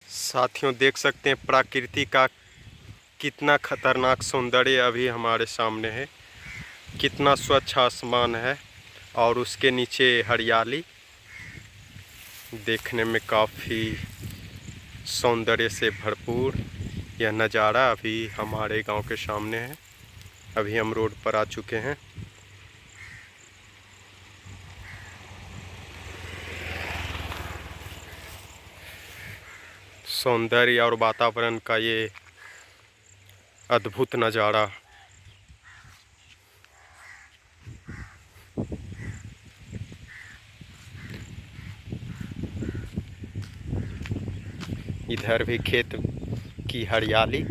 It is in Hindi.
साथियों, देख सकते हैं प्रकृति का कितना खतरनाक सौंदर्य अभी हमारे सामने है। कितना स्वच्छ आसमान है और उसके नीचे हरियाली देखने में काफ़ी सौंदर्य से भरपूर यह नज़ारा अभी हमारे गांव के सामने है। अभी हम रोड पर आ चुके हैं। सौंदर्य और वातावरण का ये अद्भुत नज़ारा। इधर भी खेत की हरियाली।